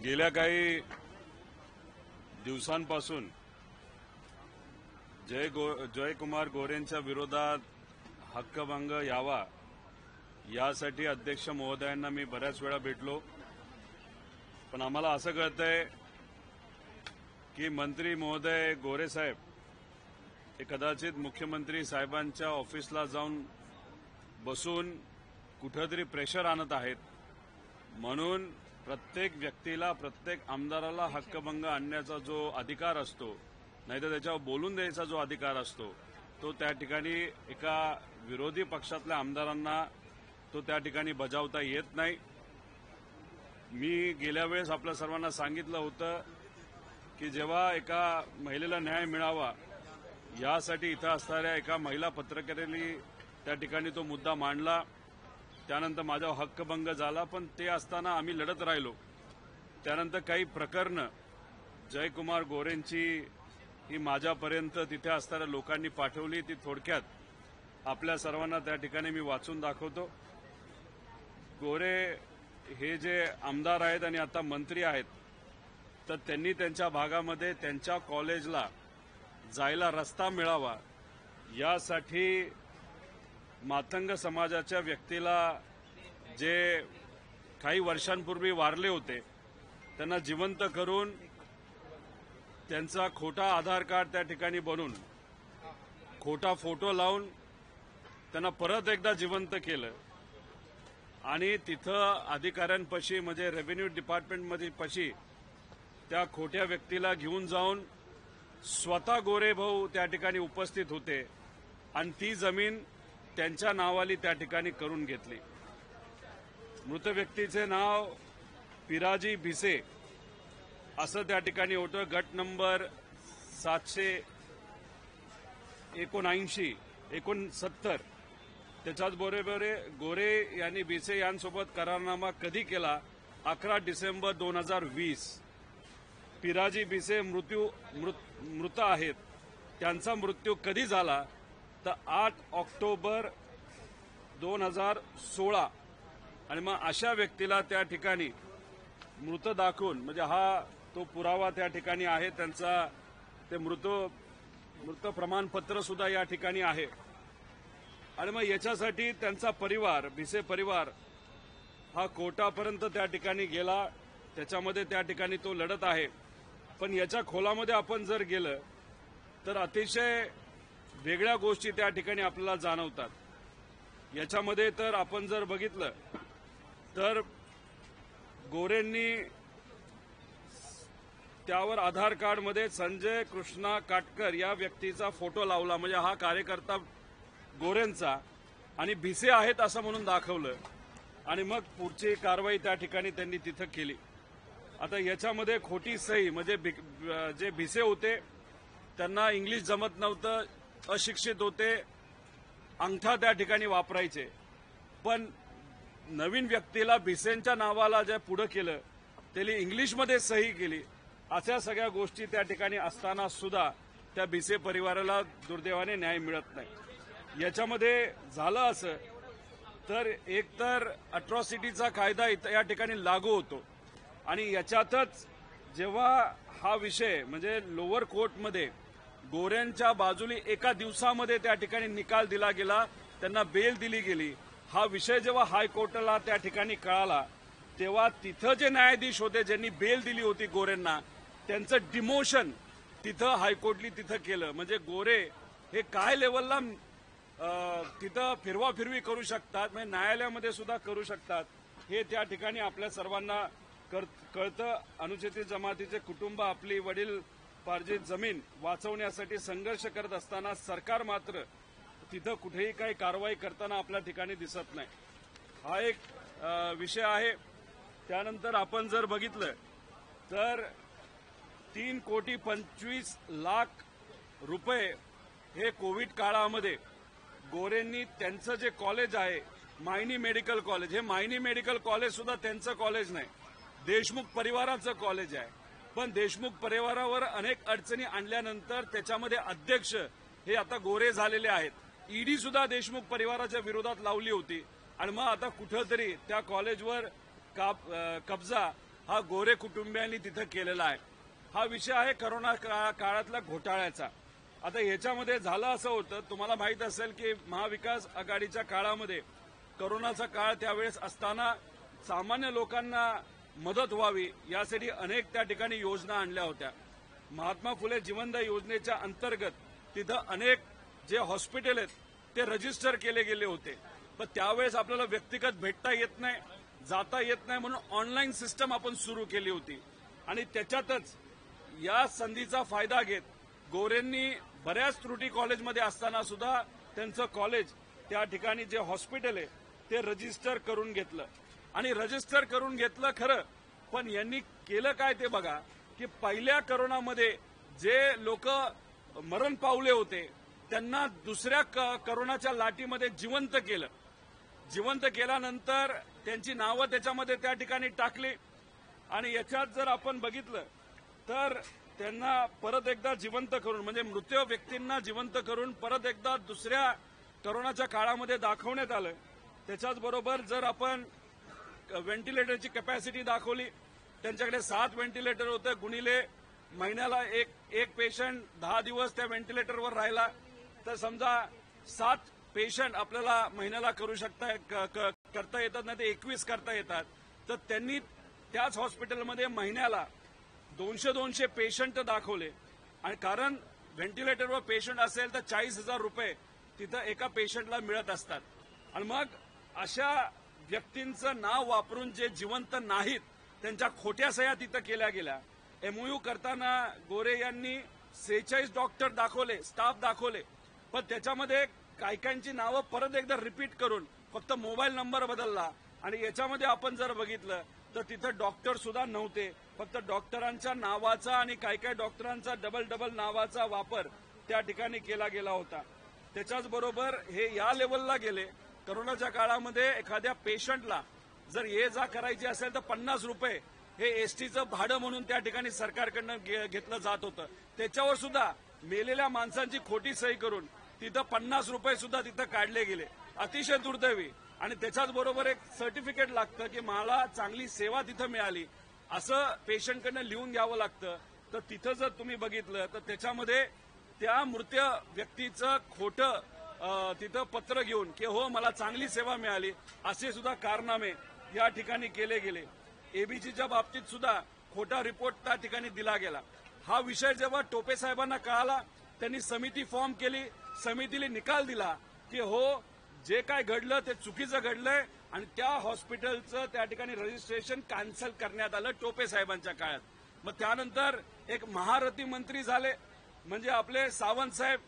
गेल्या काही दिवसांपासून जयकुमार गोरेंच्या विरोधात हक्कभंग यावा यासाठी अध्यक्ष महोदयांना मी बऱ्याच वेळा भेटलो, पण आम्हाला असं कळतंय की मंत्री महोदय गोरे साहेब हे कदाचित मुख्यमंत्री साहेबांच्या ऑफिसला जाऊन बसून कुठेतरी प्रेशर आणत आहेत, म्हणून प्रत्येक व्यक्तीला प्रत्येक आमदाराला हक्कभंग आणण्याचा जो अधिकार असतो, नाहीतर त्याच्यावर बोलून द्यायचा जो अधिकार असतो, तो त्या ठिकाणी एका विरोधी पक्षातल्या आमदारांना तो त्या ठिकाणी बजावता येत नाही। मी गेल्या वेळेस आपल्या सर्वांना सांगितलं होतं की जेव्हा एका महिलेला न्याय मिळावा यासाठी इथं असणाऱ्या एका महिला पत्रकारांनी त्या ठिकाणी तो मुद्दा मांडला, त्यानंतर माझा हक्कभंग झाला, पण ते असताना आम्ही लढत राहिलो। त्यानंतर काही प्रकरणं जयकुमार गोरेंची ही माझ्यापर्यंत तिथे असणाऱ्या लोकांनी पाठवली, ती थोडक्यात आपल्या सर्वांना त्या ठिकाणी मी वाचून दाखवतो। गोरे हे जे आमदार आहेत आणि आता मंत्री आहेत, तर त्यांनी त्यांच्या भागामध्ये त्यांच्या कॉलेजला जायला रस्ता मिळावा यासाठी मातंग समाजाच्या व्यक्तीला जे काही वर्षांपूर्वी वारले होते त्यांना जिवंत करून त्यांचा खोटा आधार कार्ड त्या ठिकाणी बनवून खोटा फोटो लावून त्यांना परत एकदा जिवंत केलं आणि तिथं अधिकाऱ्यांपाशी म्हणजे रेव्हेन्यू डिपार्टमेंटमध्ये पाशी त्या खोट्या व्यक्तीला घेऊन जाऊन स्वतः गोरे भाऊ त्या ठिकाणी उपस्थित होते आणि ती जमीन त्यांच्या नावाली त्या ठिकाणी करून घेतली। मृत व्यक्तीचे नाव पिराजी भिसे असं त्या ठिकाणी होतं। गट नंबर 779-69 त्याच्याच बरोबर गोरे यांनी भिसे यांसोबत करारनामा कधी केला? 11 डिसेंबर 2020। पिराजी भिसे मृत आहेत, त्यांचा मृत्यू कधी झाला? तर 8 ऑक्टोबर 2016। आणि मग अशा व्यक्तीला त्या ठिकाणी मृत दाखवून म्हणजे हा तो पुरावा त्या ठिकाणी आहे, त्यांचा ते मृत प्रमाणपत्र सुद्धा या ठिकाणी आहे। आणि मग याच्यासाठी त्यांचा परिवार भिसे परिवार हा कोर्टापर्यंत त्या ठिकाणी गेला, त्याच्यामध्ये त्या ठिकाणी तो लढत आहे। पण याच्या खोलामध्ये आपण जर गेलं तर अतिशय वेगळ्या गोष्टी त्या ठिकाणी आपल्याला जाणवतात। याच्यामध्ये तर आपण जर बघितलं तर गोरेंनी त्यावर आधार कार्डमध्ये संजय कृष्णा काटकर या व्यक्तीचा फोटो लावला, म्हणजे हा कार्यकर्ता गोरेंचा, आणि भिसे आहेत असं म्हणून दाखवलं आणि मग पुढची कारवाई त्या ठिकाणी त्यांनी तिथं केली। आता याच्यामध्ये खोटी सही म्हणजे जे भिसे होते त्यांना इंग्लिश जमत नव्हतं, अशिक्षित होते, अंगठा त्या ठिकाणी वापरायचे, पण नवीन व्यक्तीला भिसेंच्या नावाला जे पुढे केलं त्याला इंग्लिशमध्ये सही केली। अशा सगळ्या गोष्टी त्या ठिकाणी असताना सुद्धा त्या भिसे परिवाराला दुर्दैवाने न्याय मिळत नाही। याच्यामध्ये झालं असं तर एकतर अट्रॉसिटीचा कायदा या ठिकाणी लागू होतो आणि याच्यातच जेव्हा हा विषय म्हणजे लोअर कोर्टमध्ये गोऱ्यांच्या बाजूने एका दिवसामध्ये त्या ठिकाणी निकाल दिला गेला, त्यांना बेल दिली गेली, हा विषय जेव्हा हायकोर्टाला त्या ठिकाणी कळाला तेव्हा तिथं जे न्यायाधीश होते ज्यांनी बेल दिली होती गोरेंना त्यांचं डिमोशन तिथं हायकोर्टनी तिथं केलं। म्हणजे गोरे हे काय लेवलला तिथं फिरवाफिरवी करू शकतात, म्हणजे न्यायालयामध्ये सुद्धा करू शकतात हे त्या ठिकाणी आपल्या सर्वांना कळतं। अनुसूचित जमातीचे कुटुंब आपली वडीलपार्जित जमीन वाचवण्यासाठी संघर्ष करत असताना सरकार मात्र तिथं कुठेही काही कारवाई करताना आपल्या ठिकाणी दिसत नाही, हा एक विषय आहे। त्यानंतर आपण जर बघितलं तर 3,25,00,000 रुपये हे कोविड काळामध्ये गोरेंनी त्यांचं जे कॉलेज आहे मायनी मेडिकल कॉलेज, हे मायनी मेडिकल कॉलेज सुद्धा त्यांचं कॉलेज नाही, देशमुख परिवाराचं कॉलेज आहे, पण देशमुख परिवारावर अनेक अडचणी आणल्यानंतर त्याच्यामध्ये अध्यक्ष हे आता गोरे झालेले आहेत। ईडी सुद्धा देशमुख परिवाराच्या विरोधात लावली होती आणि मग आता कुठेतरी त्या कॉलेजवर कब्जा हा गोरे कुटुंबियांनी तिथं केलेला आहे. हा विषय आहे करोना काळातला घोटाळ्याचा. आता ह्याच्यामध्ये झालं असं होतं, तुम्हाला माहित असेल की महाविकास आघाडीच्या काळामध्ये करोनाचा काळ त्यावेळेस असताना सामान्य लोकांना मदत व्हावी यासाठी अनेक त्या ठिकाणी योजना आणल्या होत्या. महात्मा फुले जीवनदायी योजनेच्या अंतर्गत तिथं अनेक जे हॉस्पिटल आहेत ते रजिस्टर केले गेले होते. पण त्यावेळेस आपल्याला व्यक्तिगत भेटता येत नाही, जाता येत नाही, म्हणून ऑनलाईन सिस्टम आपण सुरू केली होती. आणि त्याच्यातच या संधीचा फायदा घेत गोरेंनी बऱ्याच त्रुटी कॉलेजमध्ये असताना सुद्धा त्यांचं कॉलेज त्या ठिकाणी जे हॉस्पिटल आहे ते रजिस्टर करून घेतलं. आणि रजिस्टर करून घेतलं खरं, पण यांनी केलं काय ते बघा की पहिल्या करोनामध्ये जे लोक मरण पावले होते त्यांना दुसऱ्या करोनाच्या लाटीमध्ये जिवंत केलं. जिवंत केल्यानंतर त्यांची नावं त्याच्यामध्ये त्या ठिकाणी टाकली. आणि याच्यात जर आपण बघितलं तर त्यांना परत एकदा जिवंत करून, म्हणजे मृत व्यक्तींना जिवंत करून परत एकदा दुसऱ्या करोनाच्या काळामध्ये दाखवण्यात आलं. त्याच्याच बरोबर जर आपण व्हेंटिलेटरची कॅपॅसिटी दाखवली, त्यांच्याकडे 7 व्हेंटिलेटर होते, गुणिले महिन्याला एक पेशंट 10 दिवस त्या व्हेंटिलेटरवर राहिला तर समजा 7 पेशंट आपल्याला महिन्याला करता येतात, नाही ते 21 करता येतात. तर त्यांनी त्याच हॉस्पिटलमध्ये महिन्याला 200 पेशंट दाखवले. आणि कारण व्हेंटिलेटरवर पेशंट असेल तर 40,000 रुपये तिथं एका पेशंटला मिळत असतात. आणि मग अशा व्यक्तींचं नाव वापरून जे जिवंत नाहीत त्यांच्या खोट्या सह्या तिथं केल्या गेल्या. एमओयू करताना गोरे यांनी 46 डॉक्टर दाखवले, स्टाफ दाखवले, पण त्याच्यामध्ये काहीकांची नावं परत एकदा रिपीट करून फक्त मोबाईल नंबर बदलला. आणि याच्यामध्ये आपण जर बघितलं तर तिथं डॉक्टर सुद्धा नव्हते, फक्त डॉक्टरांच्या नावाचा आणि काही डॉक्टरांचा डबल नावाचा वापर त्या ठिकाणी केला गेला होता. त्याच्याच बरोबर हे या लेवलला गेले, करोनाच्या काळामध्ये एखाद्या पेशंटला जर ये जा करायची असेल तर 50 रुपये हे एसटीचं भाडं म्हणून त्या ठिकाणी सरकारकडनं घेतलं जात होतं. त्याच्यावर सुद्धा मेलेल्या माणसांची खोटी सही करून तिथं 50 रुपये सुद्धा तिथं काढले गेले. अतिशय दुर्दैवी. आणि त्याच्याच बरोबर एक सर्टिफिकेट लागतं की मला चांगली सेवा तिथं मिळाली असं पेशंटकडनं लिहून घ्यावं लागतं. तर तिथं जर तुम्ही बघितलं तर त्याच्यामध्ये त्या मृत व्यक्तीचं खोटं तिथं पत्र घेऊन की हो मला चांगली सेवा मिळाली असे सुद्धा कारनामे या ठिकाणी केले गेले. एबीसीच्या बाबतीत सुद्धा खोटा रिपोर्ट त्या ठिकाणी दिला गेला. हा विषय जेव्हा टोपे साहेबांना कळाला त्यांनी समिती फॉर्म केली, समितीने निकाल दिला की हो जे काय घडलं ते चुकीचं घडलंय आणि त्या हॉस्पिटलचं त्या ठिकाणी रजिस्ट्रेशन कॅन्सल करण्यात आलं टोपे साहेबांच्या काळात. मग त्यानंतर एक महारथी मंत्री झाले म्हणजे आपले सावंत साहेब.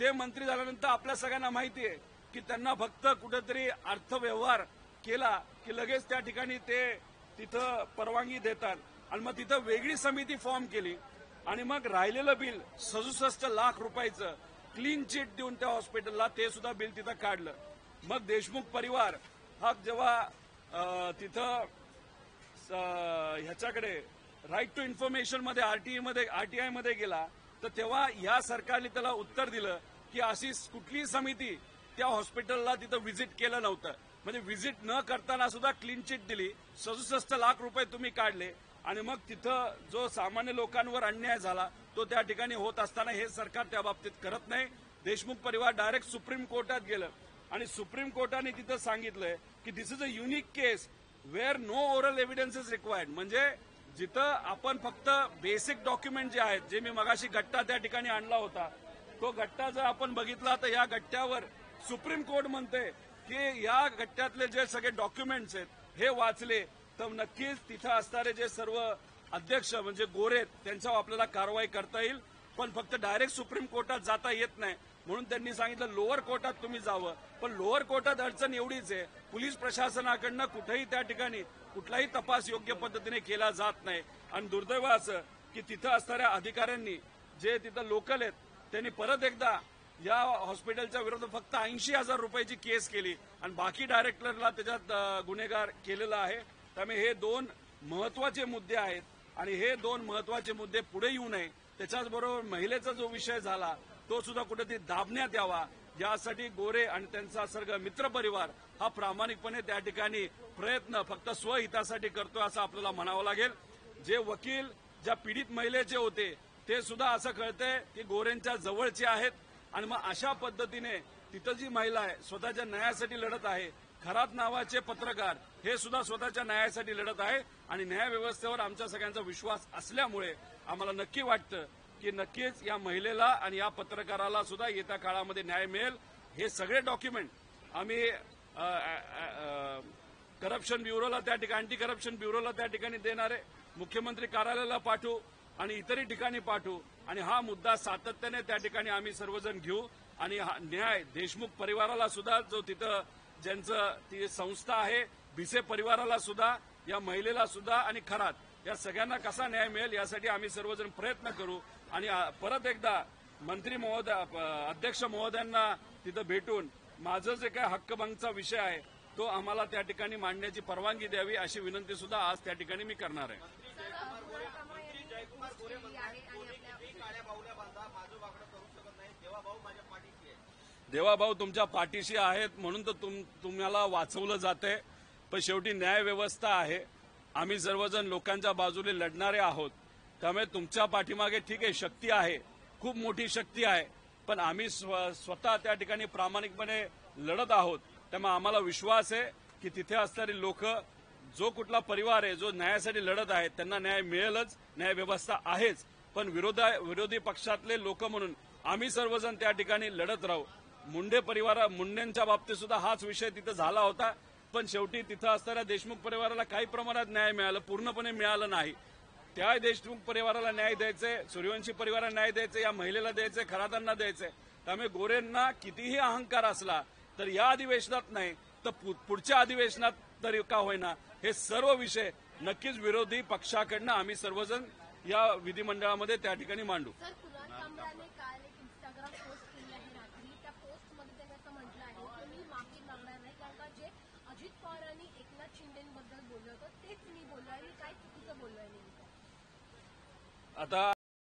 ते मंत्री झाल्यानंतर आपल्या सगळ्यांना माहिती आहे की त्यांना फक्त कुठेतरी अर्थव्यवहार केला की लगेच त्या ठिकाणी ते तिथं परवानगी देतात. आणि मग तिथं वेगळी समिती फॉर्म केली आणि मग राहिलेलं बिल 67 लाख रुपयाचं क्लीन चिट देऊन त्या हॉस्पिटलला ते सुद्धा बिल तिथं काढलं. मग देशमुख परिवार हा जेव्हा तिथं ह्याच्याकडे राईट टू इन्फॉर्मेशन मध्ये आरटीआय मध्ये गेला तर तेव्हा या सरकारने त्याला उत्तर दिलं की अशी कुठलीही समिती त्या हॉस्पिटलला तिथं व्हिजिट केलं नव्हतं. म्हणजे व्हिजिट न करताना सुद्धा क्लीन चिट दिली, 67 लाख रुपये तुम्ही काढले. आणि मग तिथं जो सामान्य लोकांवर अन्याय झाला तो त्या ठिकाणी होत असताना हे सरकार त्या बाबतीत करत नाही. देशमुख परिवार डायरेक्ट सुप्रीम कोर्टात गेलं आणि सुप्रीम कोर्टाने तिथं सांगितलंय की this is a unique case where no oral evidence is required. म्हणजे जिथं आपण फक्त बेसिक डॉक्युमेंट जे आहेत, जे मी मगाशी गट्टा त्या ठिकाणी आणला होता, तो गट्टा जर आपण बघितला तर या गट्ट्यावर सुप्रीम कोर्ट म्हणते की या गट्ट्यातले जे सगळे डॉक्युमेंट्स आहेत हे वाचले तर नक्कीच तिथं असणारे जे सर्व अध्यक्ष म्हणजे गोरे त्यांच्यावर आपल्याला कारवाई करता येईल. पण फक्त डायरेक्ट सुप्रीम कोर्टात जाता येत नाही म्हणून त्यांनी सांगितलं लोअर कोर्टात तुम्ही जावं. पण लोअर कोर्टात अडचण एवढीच आहे, पोलीस प्रशासनाकडनं कुठेही त्या ठिकाणी कुठलाही तपास योग्य पद्धतीने केला जात नाही. आणि दुर्दैव असं की तिथं असणाऱ्या अधिकाऱ्यांनी जे तिथं लोकल आहेत त्यांनी परत एकदा या हॉस्पिटलच्या विरोधात फक्त 80,000 रुपयाची केस केली आणि बाकी डायरेक्टरला त्याच्यात गुन्हेगार केलेला आहे. त्यामुळे हे 2 महत्वाचे मुद्दे आहेत आणि हे 2 महत्वाचे मुद्दे पुढे येऊ नये. त्याच्याचबरोबर महिलेचा जो विषय झाला तो सुद्धा कुठेतरी दाबण्यात यावा यासाठी गोरे आणि त्यांचा सर्व मित्रपरिवार हा प्रामाणिकपणे त्या ठिकाणी प्रयत्न फक्त स्वहितासाठी करतोय असं आपल्याला म्हणावं लागेल. जे वकील ज्या पीडित महिलेचे होते ते सुद्धा असं कळतंय की गोरेंच्या जवळचे आहेत आणि मग अशा पद्धतीने तिथं जी महिला आहे स्वतःच्या न्यायासाठी लढत आहे. खरात नावाचे पत्रकार हे सुद्धा स्वतःच्या न्यायासाठी लढत आहे आणि न्याय व्यवस्थेवर आमच्या सगळ्यांचा विश्वास असल्यामुळे आम्हाला नक्की वाटतं की नक्कीच या महिलेला आणि या पत्रकाराला सुद्धा येत्या काळामध्ये न्याय मिळेल. हे सगळे डॉक्युमेंट आम्ही करप्शन ब्युरोला त्या ठिकाणी अँटी करप्शन ब्युरोला त्या ठिकाणी देणार आहे, मुख्यमंत्री कार्यालयाला पाठवू आणि इतरही ठिकाणी पाठवू आणि हा मुद्दा सातत्याने त्या ठिकाणी आम्ही सर्वजण घेऊ आणि हा न्याय देशमुख परिवाराला सुद्धा जो तिथं ज्यांचं ती संस्था आहे भिसे परिवाराला सुद्धा या महिलेला सुद्धा आणि खरात या सगळ्यांना कसा न्याय मिळेल यासाठी आम्ही सर्वजण प्रयत्न करू आणि परत एकदा मंत्री महोदय अध्यक्ष महोदयांना तिथं भेटून माझं जे काय हक्कभंगचा विषय आहे तो आम्हाला त्या ठिकाणी मांडण्याची परवानगी द्यावी अशी विनंती सुद्धा आज त्या ठिकाणी मी करणार आहे. देवाभाऊ तुमच्या पाठीशी आहेत म्हणून तर तुम्हाला वाचवलं जातंय, पण शेवटी न्याय व्यवस्था आहे. आम्ही सर्वजण लोकांच्या बाजूने लढणारे आहोत. त्यामुळे तुमच्या पाठीमागे ठीक आहे शक्ती आहे, खूप मोठी शक्ती आहे, पण आम्ही स्वतः त्या ठिकाणी प्रामाणिकपणे लढत आहोत. त्यामुळे आम्हाला विश्वास आहे की तिथे असणारी लोक जो कुठला परिवार आहे जो न्यायासाठी लढत आहे त्यांना न्याय मिळेलच, न्याय व्यवस्था आहेच. पण विरोधी पक्षातले लोक म्हणून आम्ही सर्वजण त्या ठिकाणी लढत राहू. मुंडेंच्या बाबतीत सुद्धा हाच विषय तिथं झाला होता, पण शेवटी तिथं असणाऱ्या देशमुख परिवाराला काही प्रमाणात न्याय मिळाला, पूर्णपणे मिळालं नाही. त्या देशमुख परिवाराला न्याय द्यायचे, सूर्यवंशी परिवाराला न्याय द्यायचे, या महिलेला द्यायचे, खरातांना द्यायचे. त्यामुळे गोरेंना कितीही अहंकार असला तर या अधिवेशनात नाही तर पुढच्या अधिवेशनात तरी का होईना हे सर्व विषय नक्कीच विरोधी पक्षाकडनं आम्ही सर्वजण या विधिमंडळामध्ये त्या ठिकाणी मांडू. अजित पवार आणि एकनाथ शिंदेबद्दल बोललं होतं तेच मी बोललो आणि काय चुकीचं बोललोय नेमकं आता